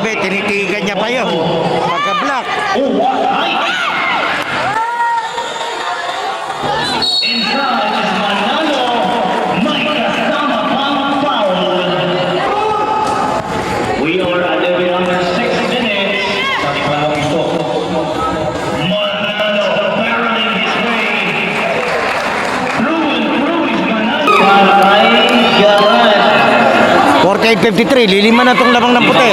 Grabe, tinitigan niya pa yun. Pagka-block. We are at the number 6 minutes. Starting from ito. Manalo barreling his way. Through and through is Manalo. Patay Garan. 48-53, lilima na itong lamang ng puti.